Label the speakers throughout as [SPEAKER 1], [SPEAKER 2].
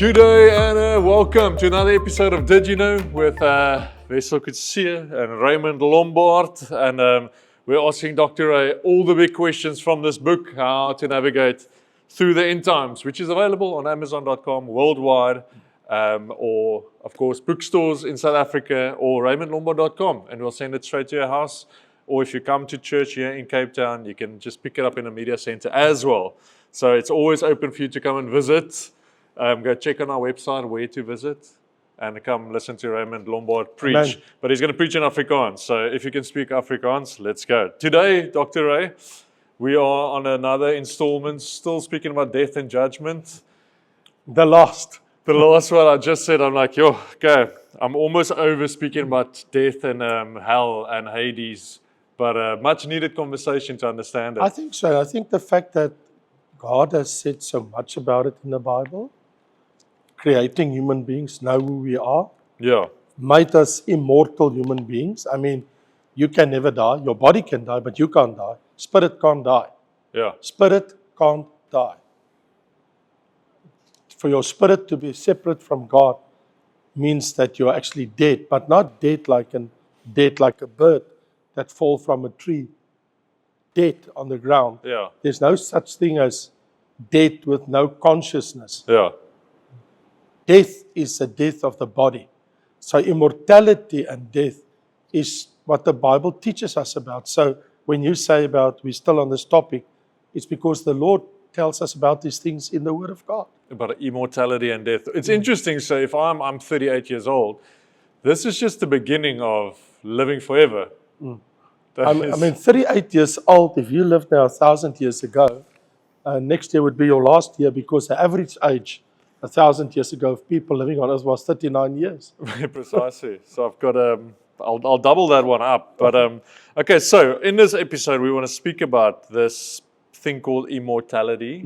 [SPEAKER 1] Good day and welcome to another episode of Did You Know with Wessel Kutsia and Raymond Lombard. And we're asking Dr. Ray all the big questions from this book, How to Navigate Through the End Times, which is available on Amazon.com worldwide, or of course bookstores in South Africa, or RaymondLombard.com, and we'll send it straight to your house. Or if you come to church here in Cape Town, you can just pick it up in a media center as well. So it's always open for you to come and visit. Go check on our website where to visit and come listen to Raymond Lombard preach.
[SPEAKER 2] Amen.
[SPEAKER 1] But he's going to preach in Afrikaans. So if you can speak Afrikaans, let's go. Today, Dr. Ray, we are on another installment, still speaking about death and judgment.
[SPEAKER 2] The last.
[SPEAKER 1] The last one I just said, I'm like, okay, I'm almost over speaking about death and hell and Hades, but much needed conversation to understand it.
[SPEAKER 2] I think so. I think the fact that God has said so much about it in the Bible, creating human beings, know who we are,
[SPEAKER 1] Yeah,
[SPEAKER 2] made us immortal human beings. I mean, you can never die. Your body can die, but you can't die. Spirit can't die.
[SPEAKER 1] yeah,
[SPEAKER 2] Spirit can't die. For your spirit to be separate from God means that you're actually dead, but not dead like a bird that fall from a tree, dead on the ground.
[SPEAKER 1] yeah,
[SPEAKER 2] There's no such thing as death with no consciousness.
[SPEAKER 1] yeah,
[SPEAKER 2] Death is the death of the body. So immortality and death is what the Bible teaches us about. So when you say about we're still on this topic, it's because the Lord tells us about these things in the Word of God.
[SPEAKER 1] about immortality and death. It's interesting. So if I'm 38 years old, this is just the beginning of living forever. That
[SPEAKER 2] I
[SPEAKER 1] is-
[SPEAKER 2] mean, 38 years old, if you lived now 1,000 years ago, next year would be your last year because the average age 1,000 years ago of people living on earth was 39 years.
[SPEAKER 1] Precisely. So I've got I'll double that one up. But okay. So in this episode, we want to speak about this thing called immortality.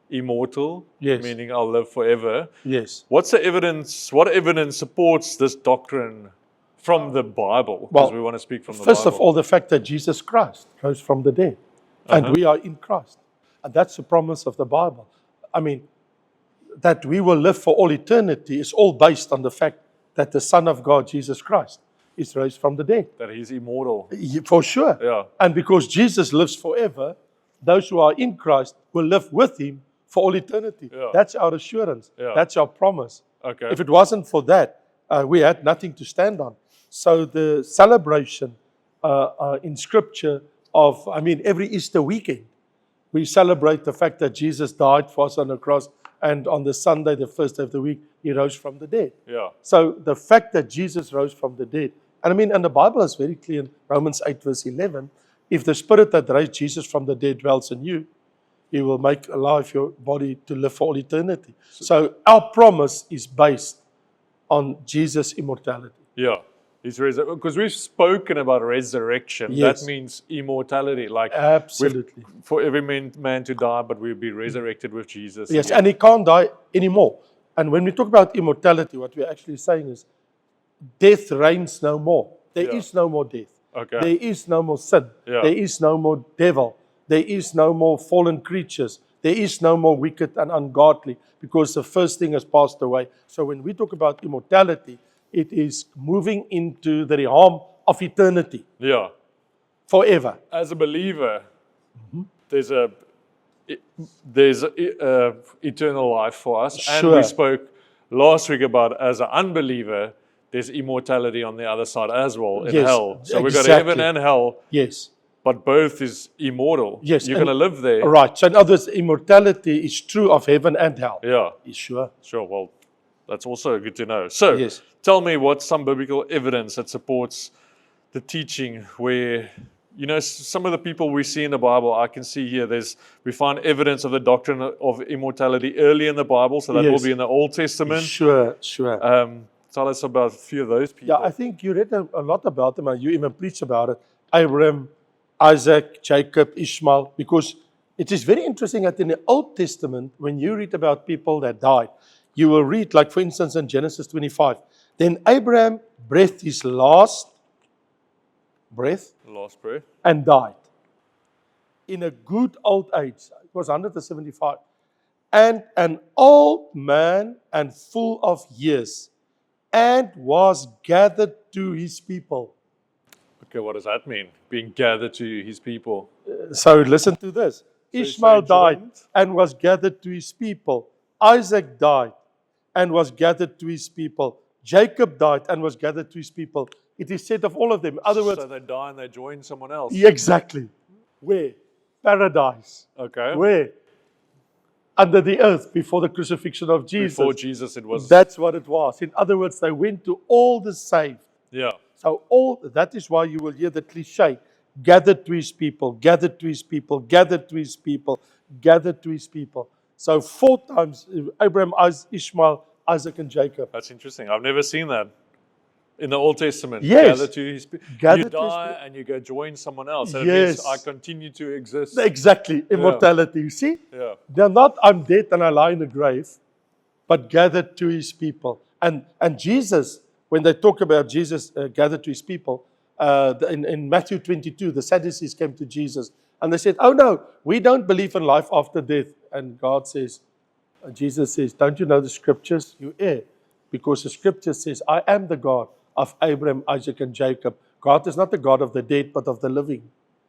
[SPEAKER 1] Immortal,
[SPEAKER 2] Yes.
[SPEAKER 1] meaning I'll live forever.
[SPEAKER 2] Yes.
[SPEAKER 1] What's the evidence? What evidence supports this doctrine from the Bible? Because
[SPEAKER 2] Well,
[SPEAKER 1] we want to speak from the
[SPEAKER 2] First
[SPEAKER 1] Bible.
[SPEAKER 2] of all, the fact that Jesus Christ rose from the dead. And we are in Christ. And that's the promise of the Bible. I mean, that we will live for all eternity is all based on the fact that the Son of God, Jesus Christ, is raised from the dead.
[SPEAKER 1] that He's immortal.
[SPEAKER 2] For sure.
[SPEAKER 1] Yeah.
[SPEAKER 2] And because Jesus lives forever, those who are in Christ will live with Him for all eternity.
[SPEAKER 1] Yeah.
[SPEAKER 2] That's our assurance.
[SPEAKER 1] Yeah.
[SPEAKER 2] That's our promise.
[SPEAKER 1] Okay.
[SPEAKER 2] If it wasn't for that, we had nothing to stand on. So the celebration in Scripture of, every Easter weekend, we celebrate the fact that Jesus died for us on the cross, and on the Sunday, the first day of the week, He rose from the dead.
[SPEAKER 1] Yeah.
[SPEAKER 2] So the fact that Jesus rose from the dead, and the Bible is very clear in Romans 8 verse 11, if the Spirit that raised Jesus from the dead dwells in you, He will make alive your body to live for all eternity. So our promise is based on Jesus' immortality.
[SPEAKER 1] Yeah. Because we've spoken about resurrection.
[SPEAKER 2] Yes.
[SPEAKER 1] That means immortality. Like
[SPEAKER 2] Absolutely.
[SPEAKER 1] for every man to die, but we'll be resurrected with Jesus.
[SPEAKER 2] Yes,
[SPEAKER 1] again.
[SPEAKER 2] and He can't die anymore. And when we talk about immortality, what we're actually saying is death reigns no more. There is no more death.
[SPEAKER 1] Okay.
[SPEAKER 2] There is no more sin.
[SPEAKER 1] Yeah.
[SPEAKER 2] There is no more devil. There is no more fallen creatures. There is no more wicked and ungodly because the first thing has passed away. So when we talk about immortality, it is moving into the realm of eternity
[SPEAKER 1] Yeah.
[SPEAKER 2] forever.
[SPEAKER 1] As a believer,
[SPEAKER 2] Mm-hmm.
[SPEAKER 1] there's eternal life for us. And
[SPEAKER 2] Sure.
[SPEAKER 1] we spoke last week about as an unbeliever, there's immortality on the other side as well in
[SPEAKER 2] Yes,
[SPEAKER 1] hell. So we've got
[SPEAKER 2] exactly.
[SPEAKER 1] heaven and hell,
[SPEAKER 2] Yes.
[SPEAKER 1] but both is immortal.
[SPEAKER 2] Yes,
[SPEAKER 1] You're
[SPEAKER 2] and-
[SPEAKER 1] going to live there.
[SPEAKER 2] Right. So in other words, immortality is true of heaven and hell.
[SPEAKER 1] Yeah.
[SPEAKER 2] Sure.
[SPEAKER 1] Sure. Well, that's also good to know. So,
[SPEAKER 2] Yes.
[SPEAKER 1] tell me what's some biblical evidence that supports the teaching where, some of the people we see in the Bible, I can see here, we find evidence of the doctrine of immortality early in the Bible. So that will
[SPEAKER 2] Yes.
[SPEAKER 1] be in the Old Testament.
[SPEAKER 2] Sure.
[SPEAKER 1] Tell us about a few of those people.
[SPEAKER 2] Yeah, I think you read a lot about them and you even preached about it. Abraham, Isaac, Jacob, Ishmael, because it is very interesting that in the Old Testament, when you read about people that died, you will read, like for instance in Genesis 25, then Abraham breathed his last breath
[SPEAKER 1] Last prayer.
[SPEAKER 2] and died in a good old age. It was 175. and an old man and full of years, and was gathered to his people.
[SPEAKER 1] Okay, what does that mean? Being gathered to his people.
[SPEAKER 2] So listen to this. Ishmael died
[SPEAKER 1] joined.
[SPEAKER 2] and was gathered to his people. Isaac died and was gathered to his people. Jacob died and was gathered to his people. It is said of all of them. In other words,
[SPEAKER 1] So they die and they join someone else.
[SPEAKER 2] yeah, exactly. Where? Paradise.
[SPEAKER 1] Okay.
[SPEAKER 2] Where? Under the earth before the crucifixion of Jesus.
[SPEAKER 1] Before Jesus, it was.
[SPEAKER 2] That's what it was. In other words, they went to all the saved.
[SPEAKER 1] Yeah.
[SPEAKER 2] So all that is why you will hear the cliche, gathered to his people, gathered to his people, gathered to his people, gathered to his people. So 4 times Abraham, Ishmael, Isaac, and Jacob.
[SPEAKER 1] That's interesting. I've never seen that in the Old Testament.
[SPEAKER 2] Yes.
[SPEAKER 1] Gather to his people. You
[SPEAKER 2] Gathered to his
[SPEAKER 1] die and you go join someone else. And
[SPEAKER 2] Yes.
[SPEAKER 1] it means I continue to exist.
[SPEAKER 2] Exactly, immortality. You see?
[SPEAKER 1] Yeah.
[SPEAKER 2] They're not, I'm dead and I lie in the grave, but gathered to his people. And Jesus, when they talk about Jesus gathered to his people, in Matthew 22, the Sadducees came to Jesus and they said, oh no, we don't believe in life after death. And Jesus says, don't you know the scriptures? You err. Because the scripture says, I am the God of Abraham, Isaac, and Jacob. God is not the God of the dead, but of the living.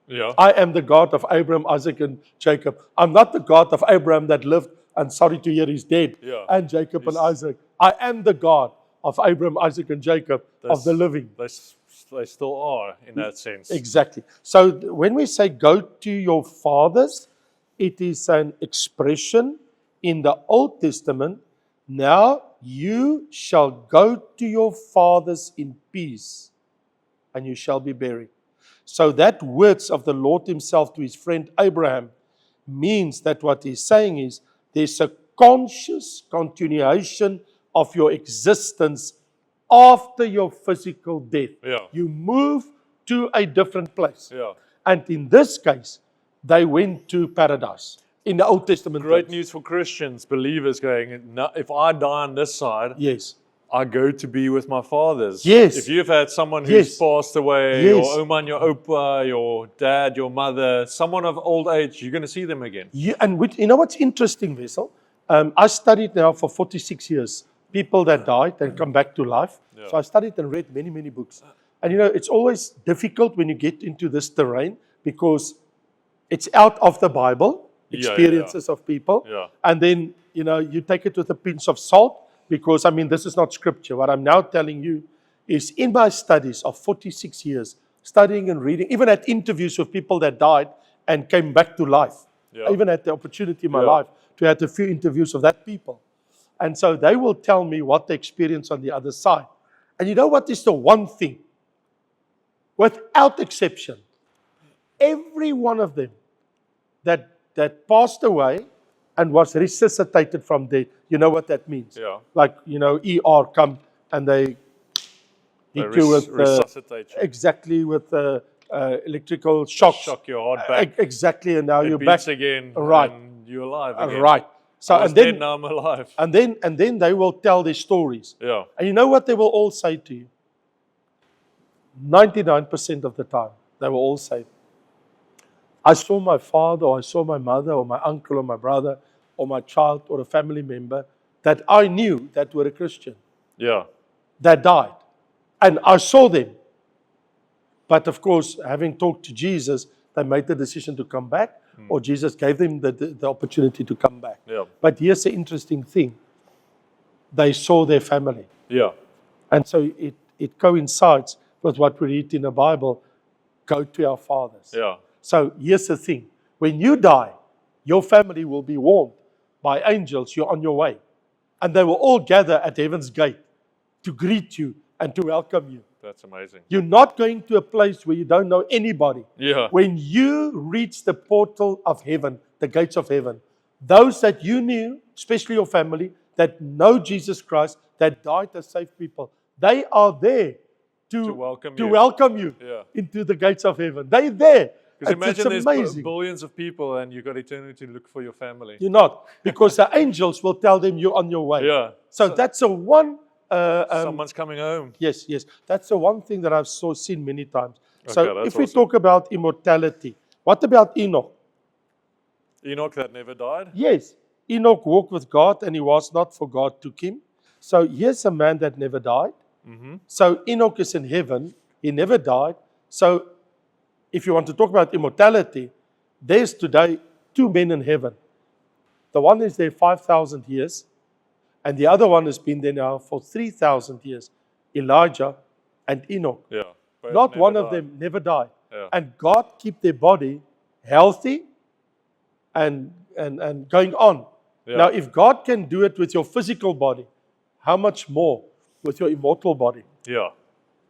[SPEAKER 1] Yeah.
[SPEAKER 2] I am the God of Abraham, Isaac, and Jacob. I'm not the God of Abraham that lived and sorry to hear he's dead,
[SPEAKER 1] Yeah.
[SPEAKER 2] and Jacob and Isaac. I am the God of Abraham, Isaac, and Jacob, of the living.
[SPEAKER 1] They still are in that sense.
[SPEAKER 2] Exactly. So when we say go to your fathers, it is an expression in the Old Testament. Now you shall go to your fathers in peace, and you shall be buried. So that words of the Lord himself to his friend Abraham means that what he's saying is there's a conscious continuation of your existence after your physical death.
[SPEAKER 1] Yeah.
[SPEAKER 2] You move to a different place.
[SPEAKER 1] Yeah.
[SPEAKER 2] And in this case, they went to paradise in the Old Testament.
[SPEAKER 1] Great
[SPEAKER 2] days.
[SPEAKER 1] news for Christians, believers going, "No, if I die on this side,
[SPEAKER 2] Yes.
[SPEAKER 1] I go to be with my fathers."
[SPEAKER 2] Yes.
[SPEAKER 1] If you've had someone who's
[SPEAKER 2] Yes.
[SPEAKER 1] passed away,
[SPEAKER 2] Yes.
[SPEAKER 1] your oma and your opa, your dad, your mother, someone of old age, you're going to see them again.
[SPEAKER 2] You know what's interesting, Vessel? I studied now for 46 years people that died and come back to life.
[SPEAKER 1] Yeah.
[SPEAKER 2] So I studied and read many, many books. And you know, it's always difficult when you get into this terrain because it's out of the Bible, experiences of people.
[SPEAKER 1] Yeah.
[SPEAKER 2] And then, you know, you take it with a pinch of salt because, I mean, this is not scripture. What I'm now telling you is in my studies of 46 years, studying and reading, even at interviews with people that died and came back to life.
[SPEAKER 1] Yeah.
[SPEAKER 2] I even had the opportunity in my
[SPEAKER 1] Yeah.
[SPEAKER 2] life to have a few interviews of that people. And so they will tell me what they experience on the other side. And you know what is the one thing? Without exception, every one of them that passed away and was resuscitated from death, you know what that means?
[SPEAKER 1] Yeah.
[SPEAKER 2] Like, you know, ER come and they hit you with
[SPEAKER 1] resuscitate you.
[SPEAKER 2] exactly with electrical shocks.
[SPEAKER 1] Shock your heart back.
[SPEAKER 2] Exactly, and now
[SPEAKER 1] It
[SPEAKER 2] you're
[SPEAKER 1] beats
[SPEAKER 2] back.
[SPEAKER 1] again.
[SPEAKER 2] Right.
[SPEAKER 1] And you're alive again.
[SPEAKER 2] Right. So
[SPEAKER 1] I was
[SPEAKER 2] and
[SPEAKER 1] dead,
[SPEAKER 2] then
[SPEAKER 1] now I'm alive.
[SPEAKER 2] and then they will tell their stories.
[SPEAKER 1] Yeah.
[SPEAKER 2] And you know what they will all say to you? 99% of the time, they will all say, I saw my father, or I saw my mother, or my uncle, or my brother, or my child, or a family member that I knew that were a Christian,
[SPEAKER 1] Yeah.
[SPEAKER 2] that died. And I saw them. But of course, having talked to Jesus, they made the decision to come back, or Jesus gave them the opportunity to come back.
[SPEAKER 1] Yeah.
[SPEAKER 2] But here's the interesting thing. They saw their family.
[SPEAKER 1] Yeah.
[SPEAKER 2] And so it coincides with what we read in the Bible, go to our fathers.
[SPEAKER 1] Yeah.
[SPEAKER 2] So here's the thing. When you die, your family will be warned by angels, you're on your way. And they will all gather at heaven's gate to greet you and to welcome you.
[SPEAKER 1] That's amazing.
[SPEAKER 2] You're not going to a place where you don't know anybody.
[SPEAKER 1] Yeah.
[SPEAKER 2] When you reach the portal of heaven, the gates of heaven, those that you knew, especially your family, that know Jesus Christ, that died as saved people, they are there to welcome you
[SPEAKER 1] Yeah.
[SPEAKER 2] into the gates of heaven. They're there.
[SPEAKER 1] Because
[SPEAKER 2] It's
[SPEAKER 1] imagine there's
[SPEAKER 2] amazing.
[SPEAKER 1] billions of people and you've got eternity to look for your family.
[SPEAKER 2] You're not, because the angels will tell them you're on your way.
[SPEAKER 1] Yeah.
[SPEAKER 2] So that's a one.
[SPEAKER 1] Someone's coming home.
[SPEAKER 2] Yes. That's the one thing that I've seen many times. So
[SPEAKER 1] Okay, that's
[SPEAKER 2] if we
[SPEAKER 1] awesome.
[SPEAKER 2] talk about immortality, what about Enoch?
[SPEAKER 1] Enoch that never died?
[SPEAKER 2] Yes, Enoch walked with God and he was not, for God took him. So here's a man that never died. So Enoch is in heaven. He never died. So if you want to talk about immortality, there's today two men in heaven. The one is there 5,000 years, and the other one has been there now for 3,000 years. Elijah and Enoch.
[SPEAKER 1] Yeah. Both
[SPEAKER 2] Not
[SPEAKER 1] never
[SPEAKER 2] one of
[SPEAKER 1] died.
[SPEAKER 2] them never died.
[SPEAKER 1] Yeah.
[SPEAKER 2] And God keep their body healthy and going on.
[SPEAKER 1] Yeah.
[SPEAKER 2] Now, if God can do it with your physical body, how much more with your immortal body?
[SPEAKER 1] Yeah.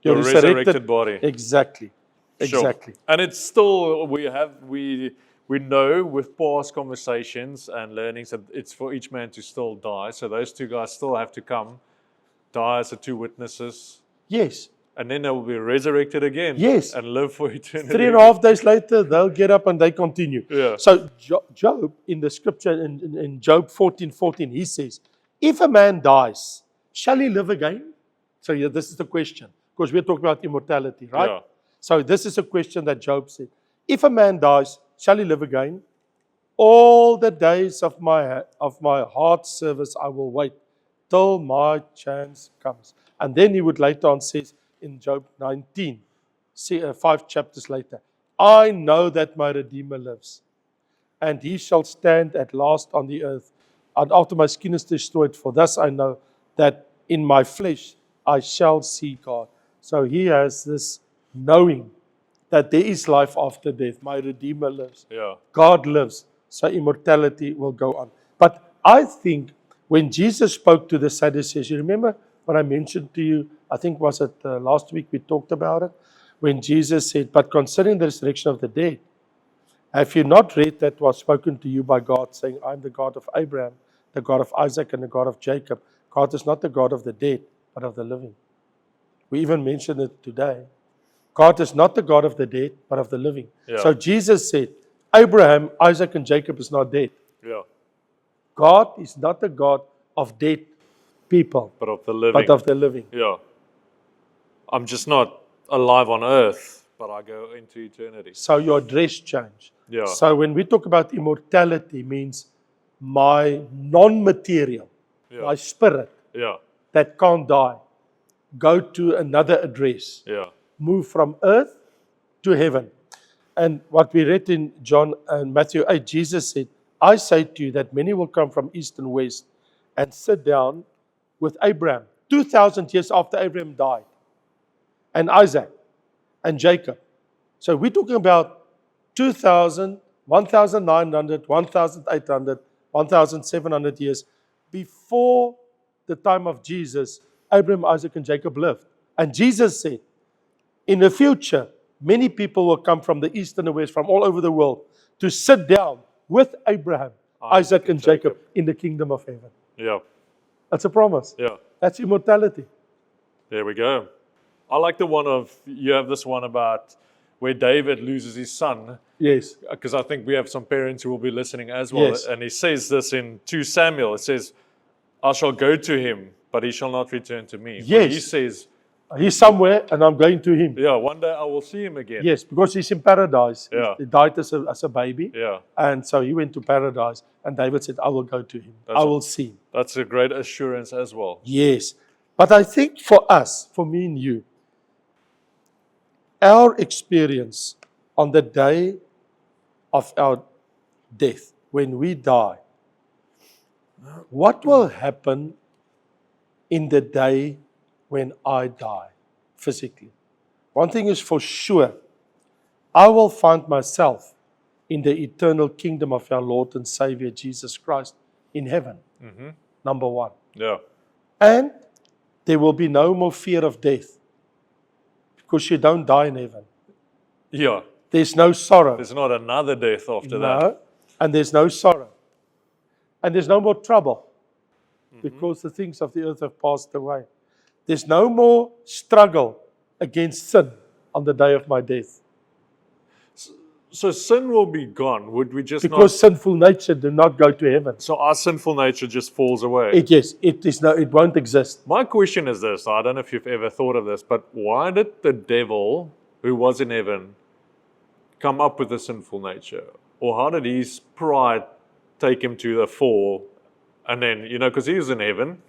[SPEAKER 2] Your
[SPEAKER 1] Your resurrected body.
[SPEAKER 2] Exactly.
[SPEAKER 1] Sure.
[SPEAKER 2] Exactly.
[SPEAKER 1] And it's still, we know with past conversations and learnings that it's for each man to still die. So those two guys still have to come, die as the two witnesses,
[SPEAKER 2] Yes.
[SPEAKER 1] and then they will be resurrected again.
[SPEAKER 2] Yes.
[SPEAKER 1] And live for eternity.
[SPEAKER 2] 3.5 days later, they'll get up and they continue.
[SPEAKER 1] Yeah.
[SPEAKER 2] So Job, in the scripture, in Job 14:14, he says, if a man dies, shall he live again? So yeah, this is the question, because we're talking about immortality, right?
[SPEAKER 1] Yeah.
[SPEAKER 2] So this is a question that Job said. If a man dies, shall he live again? All the days of my heart's service I will wait till my chance comes. And then he would later on says in Job 19, 5 chapters later, I know that my Redeemer lives, and he shall stand at last on the earth. And after my skin is destroyed, for thus I know that in my flesh I shall see God. So he has this knowing that there is life after death. My Redeemer lives.
[SPEAKER 1] Yeah.
[SPEAKER 2] God lives. So immortality will go on. But I think when Jesus spoke to the Sadducees, you remember what I mentioned to you, I think was it last week we talked about it, when Jesus said, but concerning the resurrection of the dead, have you not read that was spoken to you by God, saying, I'm the God of Abraham, the God of Isaac, and the God of Jacob. God is not the God of the dead, but of the living. We even mentioned it today. God is not the God of the dead, but of the living.
[SPEAKER 1] Yeah.
[SPEAKER 2] So Jesus said, Abraham, Isaac, and Jacob is not dead.
[SPEAKER 1] Yeah.
[SPEAKER 2] God is not the God of dead people,
[SPEAKER 1] But of the living.
[SPEAKER 2] but of the living.
[SPEAKER 1] Yeah. I'm just not alive on earth, but I go into eternity.
[SPEAKER 2] So your dress change.
[SPEAKER 1] Yeah.
[SPEAKER 2] So when we talk about immortality, means my non-material,
[SPEAKER 1] Yeah.
[SPEAKER 2] my spirit
[SPEAKER 1] Yeah.
[SPEAKER 2] that can't die, go to another address,
[SPEAKER 1] Yeah.
[SPEAKER 2] move from earth to heaven. And what we read in John and Matthew 8, Jesus said, I say to you that many will come from east and west and sit down with Abraham, 2,000 years after Abraham died, and Isaac and Jacob. So we're talking about 2,000, 1,900, 1,800, 1,700 years before the time of Jesus, Abraham, Isaac, and Jacob lived. And Jesus said, in the future, many people will come from the east and the west, from all over the world, to sit down with Abraham, Isaac, and Jacob in the kingdom of heaven.
[SPEAKER 1] Yeah.
[SPEAKER 2] That's a promise.
[SPEAKER 1] Yeah.
[SPEAKER 2] That's immortality.
[SPEAKER 1] There we go. I like the one of, you have this one about where David loses his son,
[SPEAKER 2] Yes.
[SPEAKER 1] because I think we have some parents who will be listening as well.
[SPEAKER 2] Yes.
[SPEAKER 1] And he says this in 2 Samuel. It says, I shall go to him, but he shall not return to me. But
[SPEAKER 2] Yes.
[SPEAKER 1] he says,
[SPEAKER 2] He's somewhere and I'm going to him.
[SPEAKER 1] yeah, one day I will see him again.
[SPEAKER 2] Yes, because he's in paradise.
[SPEAKER 1] Yeah.
[SPEAKER 2] He died as a baby.
[SPEAKER 1] Yeah.
[SPEAKER 2] And so he went to paradise. And David said, I will go to him. I will see him.
[SPEAKER 1] That's a great assurance as well.
[SPEAKER 2] Yes. But I think for us, for me and you, our experience on the day of our death, when we die, what will happen in the day when I die physically? One thing is for sure, I will find myself in the eternal kingdom of our Lord and Savior Jesus Christ in heaven. Number one.
[SPEAKER 1] Yeah.
[SPEAKER 2] And there will be no more fear of death because you don't die in heaven.
[SPEAKER 1] Yeah.
[SPEAKER 2] There's no sorrow.
[SPEAKER 1] There's not another death after that.
[SPEAKER 2] No, and there's no sorrow. And there's no more trouble because the things of the earth have passed away. There's no more struggle against sin on the day of my death
[SPEAKER 1] So sin will be gone. Would we just
[SPEAKER 2] because sinful nature do not go to heaven.
[SPEAKER 1] not? So our sinful nature just falls away.
[SPEAKER 2] It won't exist.
[SPEAKER 1] My question is this. I don't know if you've ever thought of this, but why did the devil, who was in heaven, come up with a sinful nature? Or how did his pride take him to the fall, and then, because he was in heaven,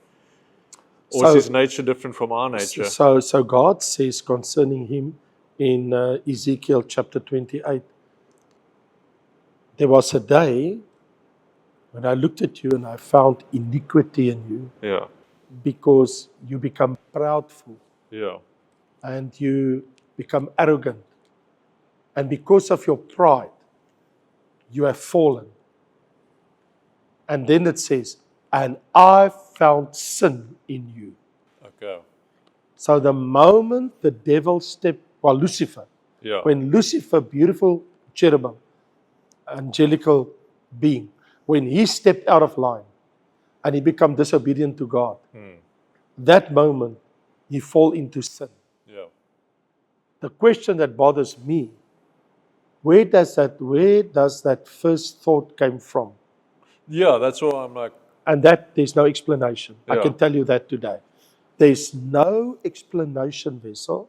[SPEAKER 1] or
[SPEAKER 2] So-
[SPEAKER 1] is his nature different from our nature?
[SPEAKER 2] So God says concerning him in Ezekiel chapter 28, there was a day when I looked at you and I found iniquity in you
[SPEAKER 1] Yeah,
[SPEAKER 2] because you become proudful
[SPEAKER 1] yeah,
[SPEAKER 2] and you become arrogant. And because of your pride, you have fallen. And then it says, and I found sin in you.
[SPEAKER 1] okay,
[SPEAKER 2] So the moment the devil stepped, Lucifer,
[SPEAKER 1] yeah,
[SPEAKER 2] when Lucifer, beautiful cherubim, angelical being, when he stepped out of line and he became disobedient to God, that moment he fall into sin.
[SPEAKER 1] yeah,
[SPEAKER 2] The question that bothers me, where does that first thought came from?
[SPEAKER 1] yeah. That's why I'm like,
[SPEAKER 2] And that there's no explanation. I
[SPEAKER 1] Yeah.
[SPEAKER 2] can tell you that today. There's no explanation, Vessel,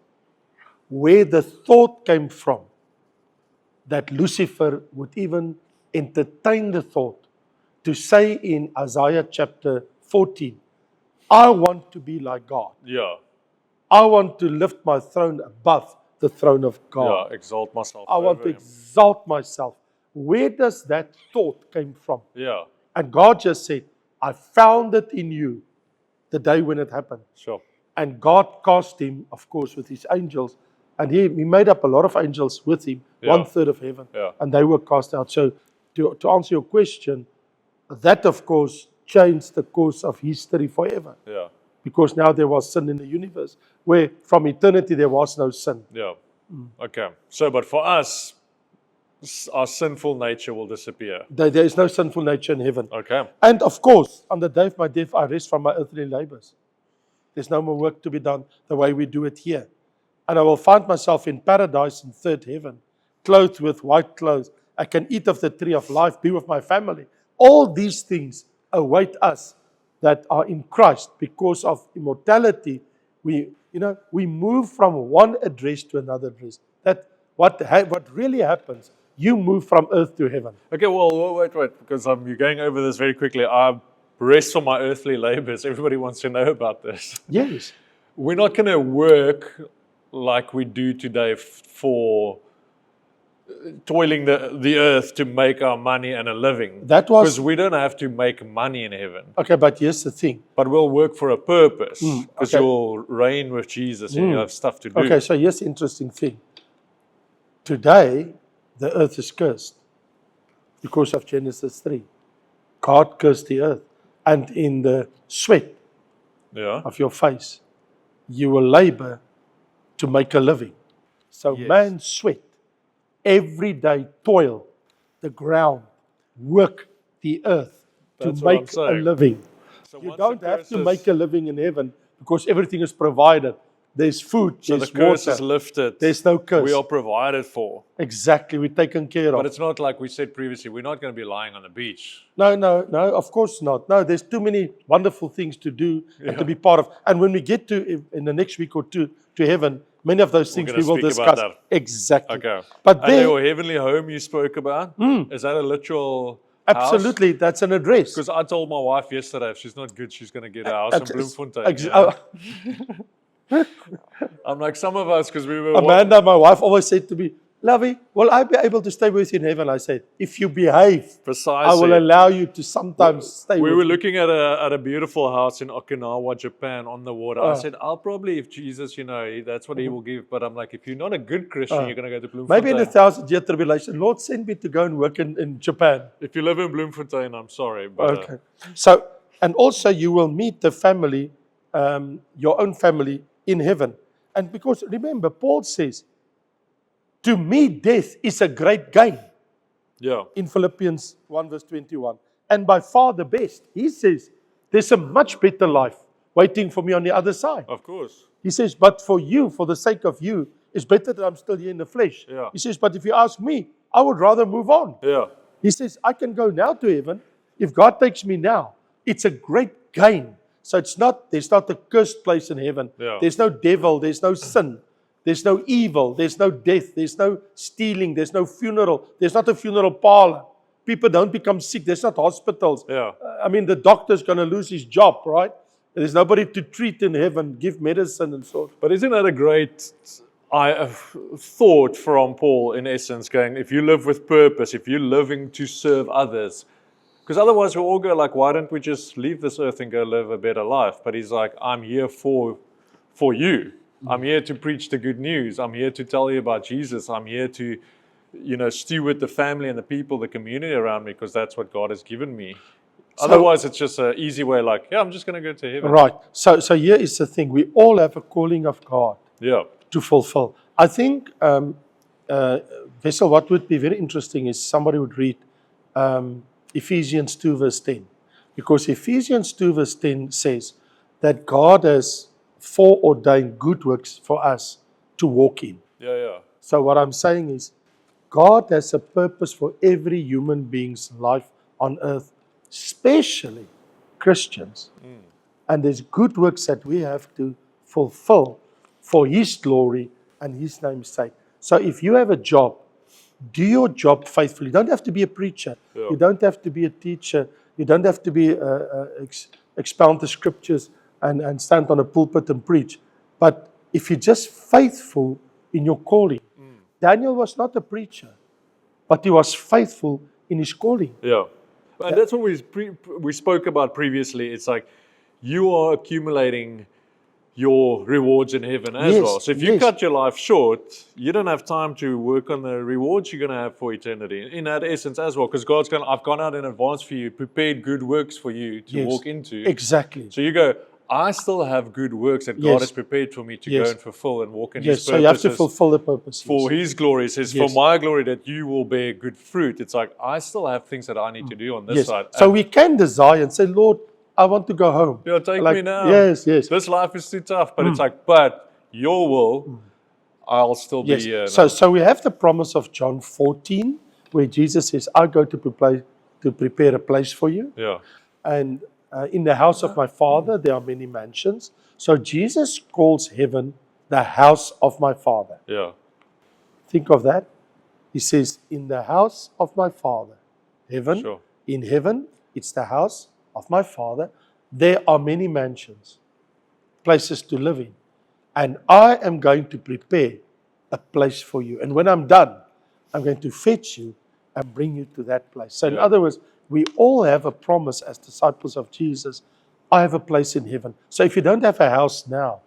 [SPEAKER 2] where the thought came from that Lucifer would even entertain the thought to say in Isaiah chapter 14, I want to be like God.
[SPEAKER 1] yeah,
[SPEAKER 2] I want to lift my throne above the throne of God.
[SPEAKER 1] yeah. Exalt myself.
[SPEAKER 2] I want
[SPEAKER 1] over
[SPEAKER 2] to
[SPEAKER 1] him.
[SPEAKER 2] exalt myself. Where does that thought came from?
[SPEAKER 1] Yeah,
[SPEAKER 2] And God just said, I found it in you the day when it happened.
[SPEAKER 1] sure.
[SPEAKER 2] And God cast him, of course, with his angels. And he made up a lot of angels with him,
[SPEAKER 1] Yeah.
[SPEAKER 2] 1/3 of heaven.
[SPEAKER 1] Yeah.
[SPEAKER 2] And they were cast out. So to answer your question, that, of course, changed the course of history forever.
[SPEAKER 1] Yeah,
[SPEAKER 2] Because now there was sin in the universe, where from eternity there was no sin.
[SPEAKER 1] yeah. Okay. So, but for us, our sinful nature will disappear.
[SPEAKER 2] There is no sinful nature in heaven.
[SPEAKER 1] Okay.
[SPEAKER 2] And of course, on the day of my death, I rest from my earthly labors. There's no more work to be done the way we do it here. And I will find myself in paradise in third heaven, clothed with white clothes. I can eat of the tree of life, be with my family. All these things await us that are in Christ because of immortality. We move from one address to another address. That what really happens, you move from earth to heaven.
[SPEAKER 1] Okay, well, wait, because you're going over this very quickly. I rest from my earthly labors. Everybody wants to know about this.
[SPEAKER 2] Yes.
[SPEAKER 1] We're not going to work like we do today for toiling the earth to make our money and a living.
[SPEAKER 2] That was-
[SPEAKER 1] because we don't have to make money in heaven,
[SPEAKER 2] Okay, but here's the thing.
[SPEAKER 1] but we'll work for a purpose because
[SPEAKER 2] okay.
[SPEAKER 1] you'll reign with Jesus and you'll have stuff to do.
[SPEAKER 2] Okay, so here's the interesting thing. Today, the earth is cursed because of Genesis 3. God cursed the earth. And in the sweat
[SPEAKER 1] Yeah,
[SPEAKER 2] of your face, you will labor to make a living. So
[SPEAKER 1] Yes.
[SPEAKER 2] man sweat, every day toil, the ground, work the earth
[SPEAKER 1] That's
[SPEAKER 2] to
[SPEAKER 1] what I'm
[SPEAKER 2] make a
[SPEAKER 1] saying.
[SPEAKER 2] living.
[SPEAKER 1] So
[SPEAKER 2] You
[SPEAKER 1] once
[SPEAKER 2] don't
[SPEAKER 1] the
[SPEAKER 2] have to
[SPEAKER 1] curse
[SPEAKER 2] make
[SPEAKER 1] is-
[SPEAKER 2] a living in heaven because everything is provided. There's food,
[SPEAKER 1] So
[SPEAKER 2] there's
[SPEAKER 1] the curse
[SPEAKER 2] water.
[SPEAKER 1] is lifted.
[SPEAKER 2] There's no curse.
[SPEAKER 1] We are provided for.
[SPEAKER 2] Exactly, we're taken care
[SPEAKER 1] But
[SPEAKER 2] of.
[SPEAKER 1] it's not like we said previously, we're not going to be lying on the beach.
[SPEAKER 2] No, of course not. No, there's too many wonderful things to do and to be part of. And when we get to, in the next week or two, to heaven, many of those things
[SPEAKER 1] gonna
[SPEAKER 2] we will
[SPEAKER 1] speak about
[SPEAKER 2] discuss.
[SPEAKER 1] that.
[SPEAKER 2] Exactly.
[SPEAKER 1] Okay.
[SPEAKER 2] But
[SPEAKER 1] And
[SPEAKER 2] there,
[SPEAKER 1] your heavenly home you spoke about, is that a literal
[SPEAKER 2] absolutely, that's an address.
[SPEAKER 1] Because I told my wife yesterday, if she's not good, she's going to get a house in Bloemfontein.
[SPEAKER 2] Ex-
[SPEAKER 1] you know? I'm like, some of us, because we were...
[SPEAKER 2] Amanda, my wife, always said to me, Lovey, will I be able to stay with you in heaven? I said, if you behave,
[SPEAKER 1] Precisely.
[SPEAKER 2] I will allow you to sometimes stay
[SPEAKER 1] We
[SPEAKER 2] with
[SPEAKER 1] were
[SPEAKER 2] me.
[SPEAKER 1] looking at a beautiful house in Okinawa, Japan, on the water. I
[SPEAKER 2] Oh.
[SPEAKER 1] said, I'll probably, if Jesus, that's what he will give. But I'm like, if you're not a good Christian, you're going to go to Bloemfontein.
[SPEAKER 2] Maybe in the 1,000-year tribulation, Lord, send me to go and work in Japan.
[SPEAKER 1] If you live in Bloemfontein, I'm sorry. But,
[SPEAKER 2] Okay. So, and also you will meet the family, your own family in heaven. And because remember, Paul says, to me, death is a great gain
[SPEAKER 1] yeah.
[SPEAKER 2] in Philippians 1 verse 21. And by far the best. He says, there's a much better life waiting for me on the other side.
[SPEAKER 1] Of course.
[SPEAKER 2] He says, but for you, for the sake of you, it's better that I'm still here in the flesh.
[SPEAKER 1] Yeah.
[SPEAKER 2] He says, but if you ask me, I would rather move on.
[SPEAKER 1] Yeah.
[SPEAKER 2] He says, I can go now to heaven. If God takes me now, it's a great gain. So there's not a cursed place in heaven.
[SPEAKER 1] Yeah.
[SPEAKER 2] There's no devil, there's no sin, there's no evil, there's no death, there's no stealing, there's no funeral, there's not a funeral parlor. people don't become sick. There's not hospitals.
[SPEAKER 1] Yeah.
[SPEAKER 2] I mean, the doctor's going to lose his job, right? There's nobody to treat in heaven, give medicine and so on.
[SPEAKER 1] But isn't that a great thought from Paul, in essence, going, if you live with purpose, if you're living to serve others, because otherwise we'll all go like, why don't we just leave this earth and go live a better life? But he's like, I'm here for you. I'm here to preach the good news. I'm here to tell you about Jesus. I'm here to, steward the family and the people, the community around me, because that's what God has given me. Otherwise, it's just an easy way, like, yeah, I'm just going to go to heaven.
[SPEAKER 2] Right. So here is the thing. We all have a calling of God
[SPEAKER 1] Yeah.
[SPEAKER 2] to fulfill. I think, Vessel, what would be very interesting is somebody would read Ephesians 2 verse 10. Because Ephesians 2 verse 10 says that God has foreordained good works for us to walk in.
[SPEAKER 1] Yeah.
[SPEAKER 2] So what I'm saying is, God has a purpose for every human being's life on earth, especially Christians. And there's good works that we have to fulfill for His glory and His name's sake. So if you have a job, do your job faithfully. You don't have to be a preacher.
[SPEAKER 1] Yeah.
[SPEAKER 2] You don't have to be a teacher. You don't have to be expound the scriptures and stand on a pulpit and preach. But if you're just faithful in your calling, Daniel was not a preacher, but he was faithful in his calling.
[SPEAKER 1] Yeah. And that's what we spoke about previously. It's like you are accumulating your rewards in heaven as
[SPEAKER 2] Yes,
[SPEAKER 1] well. So if you
[SPEAKER 2] yes.
[SPEAKER 1] cut your life short, you don't have time to work on the rewards you're going to have for eternity. In that essence as well, because I've gone out in advance for you, prepared good works for you to
[SPEAKER 2] Yes,
[SPEAKER 1] walk into.
[SPEAKER 2] Exactly.
[SPEAKER 1] So you go, I still have good works that God
[SPEAKER 2] Yes.
[SPEAKER 1] has prepared for me to
[SPEAKER 2] Yes.
[SPEAKER 1] go and fulfill and walk in
[SPEAKER 2] Yes,
[SPEAKER 1] His
[SPEAKER 2] so you have to
[SPEAKER 1] purposes
[SPEAKER 2] fulfill the purpose.
[SPEAKER 1] for His glory. It says,
[SPEAKER 2] Yes.
[SPEAKER 1] for my glory, that you will bear good fruit. It's like, I still have things that I need to do on this
[SPEAKER 2] Yes.
[SPEAKER 1] side.
[SPEAKER 2] So
[SPEAKER 1] And,
[SPEAKER 2] we can desire and say, Lord, I want to go home.
[SPEAKER 1] yeah, take
[SPEAKER 2] Like,
[SPEAKER 1] me now.
[SPEAKER 2] Yes, yes.
[SPEAKER 1] This life is too tough. But it's like, but your will, I'll still be
[SPEAKER 2] Yes.
[SPEAKER 1] here.
[SPEAKER 2] So we have the promise of John 14, where Jesus says, I go to prepare a place for you.
[SPEAKER 1] Yeah.
[SPEAKER 2] And in the house of my Father, there are many mansions. So Jesus calls heaven the house of my Father.
[SPEAKER 1] Yeah.
[SPEAKER 2] Think of that. He says, in the house of my Father, heaven,
[SPEAKER 1] Sure.
[SPEAKER 2] in heaven, it's the house of my Father. There are many mansions, places to live in. And I am going to prepare a place for you. And when I'm done, I'm going to fetch you and bring you to that place. So in
[SPEAKER 1] Yeah.
[SPEAKER 2] other words, we all have a promise as disciples of Jesus. I have a place in heaven. So if you don't have a house now,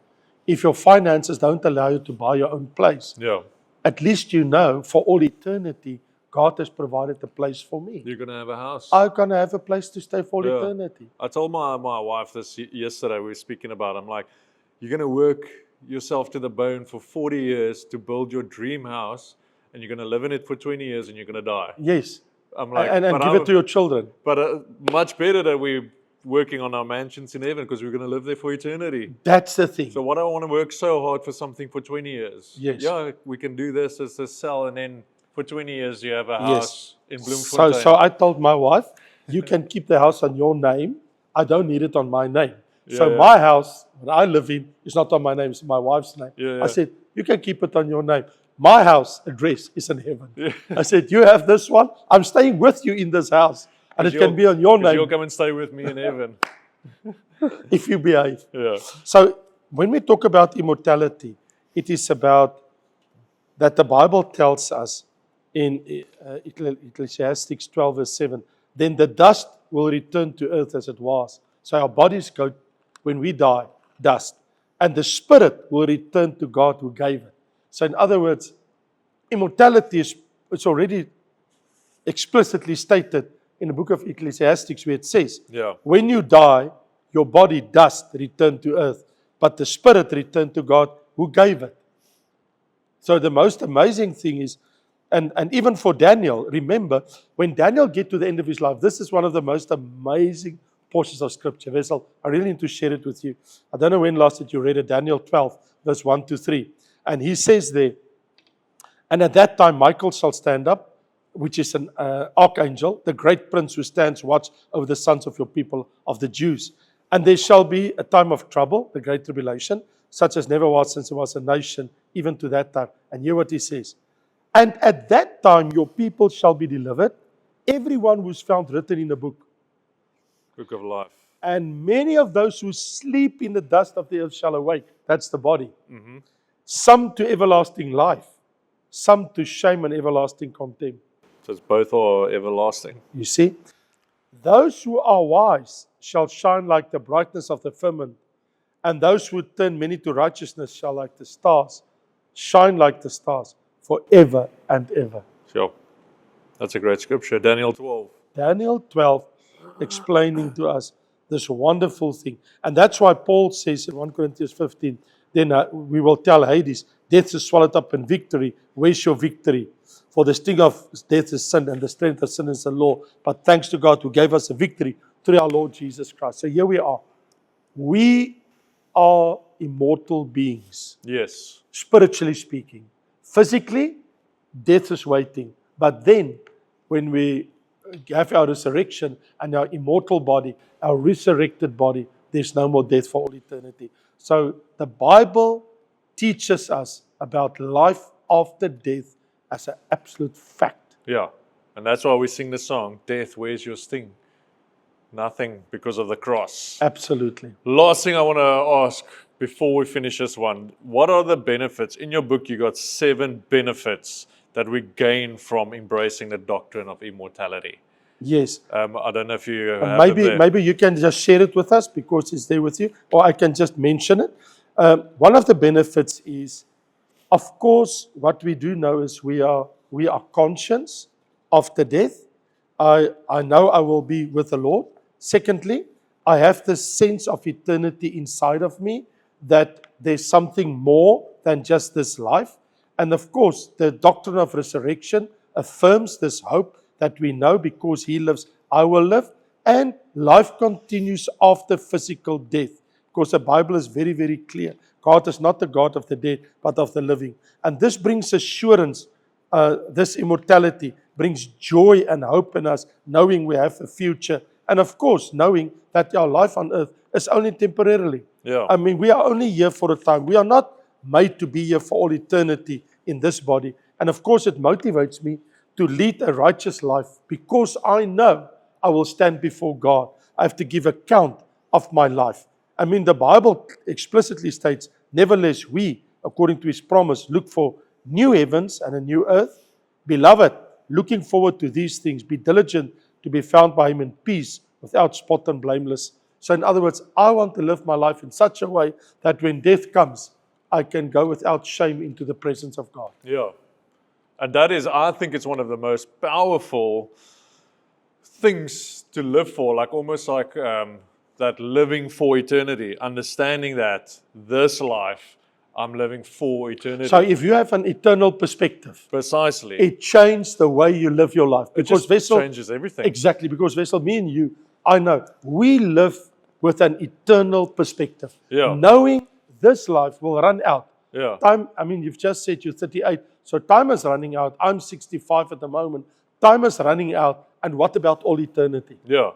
[SPEAKER 2] if your finances don't allow you to buy your own place,
[SPEAKER 1] Yeah.
[SPEAKER 2] at least you know for all eternity, God has provided a place for me.
[SPEAKER 1] You're going to have a house.
[SPEAKER 2] I'm going to have a place to stay for
[SPEAKER 1] Yeah.
[SPEAKER 2] eternity.
[SPEAKER 1] I told my wife this yesterday. We were speaking about. I'm like, you're going to work yourself to the bone for 40 years to build your dream house, and you're going to live in it for 20 years, and you're going to die.
[SPEAKER 2] Yes.
[SPEAKER 1] I'm like,
[SPEAKER 2] and
[SPEAKER 1] but
[SPEAKER 2] give it to your children.
[SPEAKER 1] But much better that we're working on our mansions in heaven, because we're going to live there for eternity.
[SPEAKER 2] That's the thing.
[SPEAKER 1] So what do I want to work so hard for something for 20 years?
[SPEAKER 2] Yes.
[SPEAKER 1] Yeah, we can do this as a cell, and then for 20 years you have a house in
[SPEAKER 2] So,
[SPEAKER 1] Bloemfontein.
[SPEAKER 2] so I told my wife, you can keep the house on your name. I don't need it on my name. So
[SPEAKER 1] Yeah.
[SPEAKER 2] my house that I live in is not on my name, it's my wife's name.
[SPEAKER 1] Yeah.
[SPEAKER 2] I said, you can keep it on your name. My house address is in heaven.
[SPEAKER 1] Yeah.
[SPEAKER 2] I said, you have this one. I'm staying with you in this house. And it can be on your
[SPEAKER 1] 'Cause you'll
[SPEAKER 2] name
[SPEAKER 1] come and stay with me in heaven.
[SPEAKER 2] if you behave.
[SPEAKER 1] Yeah.
[SPEAKER 2] So when we talk about immortality, it is about that the Bible tells us in Ecclesiastes 12 verse 7, then the dust will return to earth as it was. So our bodies go, when we die, dust. And the spirit will return to God who gave it. So in other words, immortality is it's already explicitly stated in the book of Ecclesiastes where it says,
[SPEAKER 1] Yeah.
[SPEAKER 2] when you die, your body dust return to earth, but the spirit return to God who gave it. So the most amazing thing is, and even for Daniel, remember, when Daniel get to the end of his life, this is one of the most amazing portions of Scripture. Vessel, I really need to share it with you. I don't know when last that you read it, Daniel 12, verse 1 to 3. And he says there, and at that time Michael shall stand up, which is an archangel, the great prince who stands watch over the sons of your people, of the Jews. And there shall be a time of trouble, the great tribulation, such as never was since there was a nation, even to that time. And hear what he says. And at that time your people shall be delivered, everyone who's found written in the book.
[SPEAKER 1] Book of life.
[SPEAKER 2] And many of those who sleep in the dust of the earth shall awake. That's the body. Some to everlasting life, some to shame and everlasting contempt.
[SPEAKER 1] So it's both are everlasting.
[SPEAKER 2] You see? Those who are wise shall shine like the brightness of the firmament, and those who turn many to righteousness shall like the stars, shine like the stars forever and ever.
[SPEAKER 1] Sure. That's a great scripture. Daniel 12.
[SPEAKER 2] Daniel 12 explaining to us this wonderful thing. And that's why Paul says in 1 Corinthians 15, then we will tell Hades, death is swallowed up in victory. Where's your victory? For the sting of death is sin, and the strength of sin is the law. But thanks to God who gave us a victory through our Lord Jesus Christ. So here we are. We are immortal beings,
[SPEAKER 1] Yes.
[SPEAKER 2] spiritually speaking. Physically, death is waiting. But then, when we have our resurrection and our immortal body, our resurrected body, there's no more death for all eternity. So the Bible teaches us about life after death as an absolute fact.
[SPEAKER 1] Yeah. And that's why we sing the song, Death, where's your sting? Nothing because of the cross.
[SPEAKER 2] Absolutely.
[SPEAKER 1] Last thing I want to ask before we finish this one, what are the benefits? In your book, you got 7 benefits that we gain from embracing the doctrine of immortality.
[SPEAKER 2] Yes.
[SPEAKER 1] I don't know if you have them there.
[SPEAKER 2] Maybe you can just share it with us because it's there with you, or I can just mention it. One of the benefits is, of course, what we do know is we are conscious after death. I know I will be with the Lord. Secondly, I have this sense of eternity inside of me, that there's something more than just this life. And of course, the doctrine of resurrection affirms this hope that we know because He lives, I will live. And life continues after physical death. Because the Bible is very, very clear. God is not the God of the dead, but of the living. And this brings assurance, this immortality brings joy and hope in us, knowing we have a future. And of course, knowing that our life on earth is only temporarily.
[SPEAKER 1] Yeah.
[SPEAKER 2] I mean, we are only here for a time. We are not made to be here for all eternity in this body. And of course, it motivates me to lead a righteous life because I know I will stand before God. I have to give account of my life. I mean, the Bible explicitly states, nevertheless, we, according to His promise, look for new heavens and a new earth. Beloved, looking forward to these things, be diligent to be found by Him in peace, without spot and blameless. So in other words, I want to live my life in such a way that when death comes, I can go without shame into the presence of God.
[SPEAKER 1] Yeah. And that is, I think it's one of the most powerful things to live for, like almost like that living for eternity, understanding that this life, I'm living for eternity.
[SPEAKER 2] So if you have an eternal perspective,
[SPEAKER 1] Precisely.
[SPEAKER 2] it changes the way you live your life.
[SPEAKER 1] It
[SPEAKER 2] Because
[SPEAKER 1] just changes everything.
[SPEAKER 2] Exactly, because Vessel, me and you, I know, we live with an eternal perspective.
[SPEAKER 1] Yeah.
[SPEAKER 2] Knowing this life will run out.
[SPEAKER 1] Yeah.
[SPEAKER 2] Time, I mean, you've just said you're 38, so time is running out. I'm 65 at the moment. Time is running out. And what about all eternity?
[SPEAKER 1] Yeah.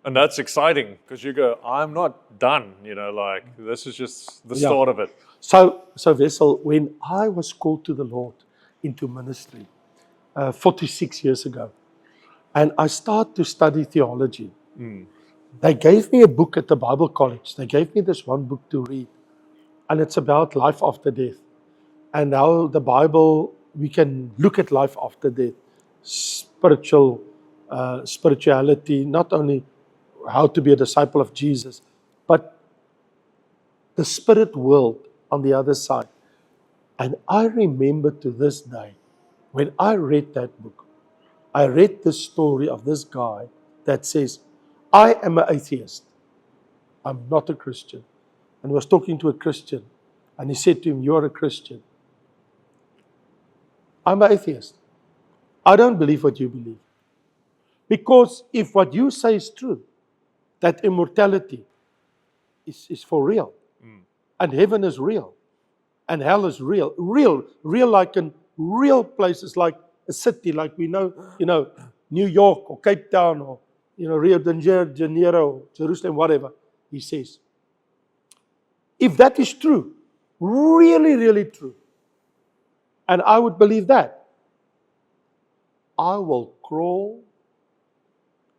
[SPEAKER 1] And that's exciting because you go, I'm not done, like this is just the start of it.
[SPEAKER 2] So Vessel, when I was called to the Lord into ministry 46 years ago, and I started to study theology, they gave me a book at the Bible college. They gave me this one book to read, and it's about life after death. And how the Bible, we can look at life after death, spirituality, not only how to be a disciple of Jesus, but the spirit world on the other side. And I remember to this day, when I read that book, I read the story of this guy that says, I am an atheist. I'm not a Christian. And he was talking to a Christian, and he said to him, you're a Christian. I'm an atheist. I don't believe what you believe. Because if what you say is true, that immortality is for real, and heaven is real, and hell is real like in real places, like a city, like we know, New York or Cape Town or Rio de Janeiro, Jerusalem, whatever. He says, if that is true, really, really true, and I would believe that, I will crawl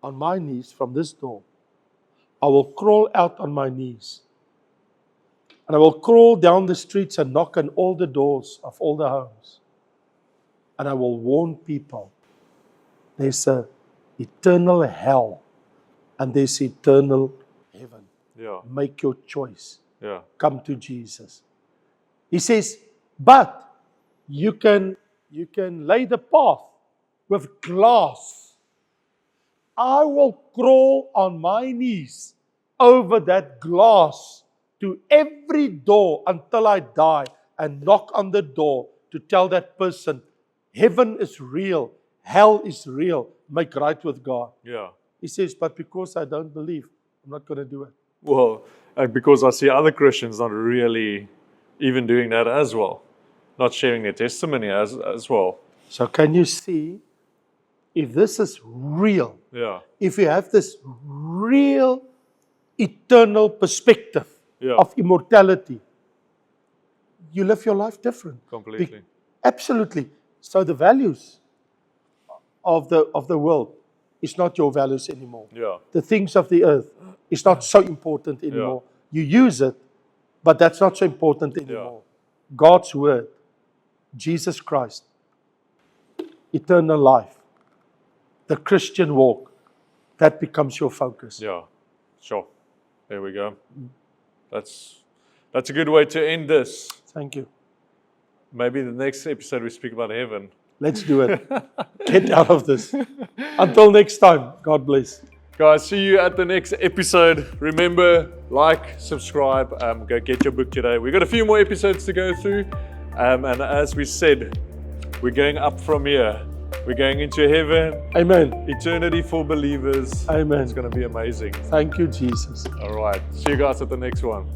[SPEAKER 2] on my knees from this door. I will crawl out on my knees. And I will crawl down the streets and knock on all the doors of all the homes. And I will warn people. There's an eternal hell and there's eternal heaven.
[SPEAKER 1] Yeah.
[SPEAKER 2] Make your choice.
[SPEAKER 1] Yeah.
[SPEAKER 2] Come to Jesus. He says, but you can lay the path with glass. I will crawl on my knees over that glass to every door until I die and knock on the door to tell that person, heaven is real, hell is real, make right with God.
[SPEAKER 1] Yeah.
[SPEAKER 2] He says, but because I don't believe, I'm not going to do it.
[SPEAKER 1] Well, and because I see other Christians not really even doing that as well, not sharing their testimony as well.
[SPEAKER 2] So can you see, if this is real,
[SPEAKER 1] Yeah.
[SPEAKER 2] if you have this real eternal perspective
[SPEAKER 1] Yeah.
[SPEAKER 2] of immortality, you live your life different.
[SPEAKER 1] Completely.
[SPEAKER 2] Absolutely. So the values of the world is not your values anymore.
[SPEAKER 1] Yeah.
[SPEAKER 2] The things of the earth is not so important anymore. You use it, but that's not so important anymore. God's word, Jesus Christ, eternal life, the Christian walk, that becomes your focus.
[SPEAKER 1] Yeah. Sure. There we go. That's a good way to end this.
[SPEAKER 2] Thank you.
[SPEAKER 1] Maybe the next episode we speak about heaven.
[SPEAKER 2] Let's do it. Get out of this. Until next time, God bless.
[SPEAKER 1] Guys, see you at the next episode. Remember, like, subscribe, go get your book today. We've got a few more episodes to go through. And as we said, we're going up from here. We're going into heaven,
[SPEAKER 2] Amen.
[SPEAKER 1] eternity for believers.
[SPEAKER 2] Amen.
[SPEAKER 1] It's going to be amazing.
[SPEAKER 2] Thank you, Jesus.
[SPEAKER 1] All right. See you guys at the next one.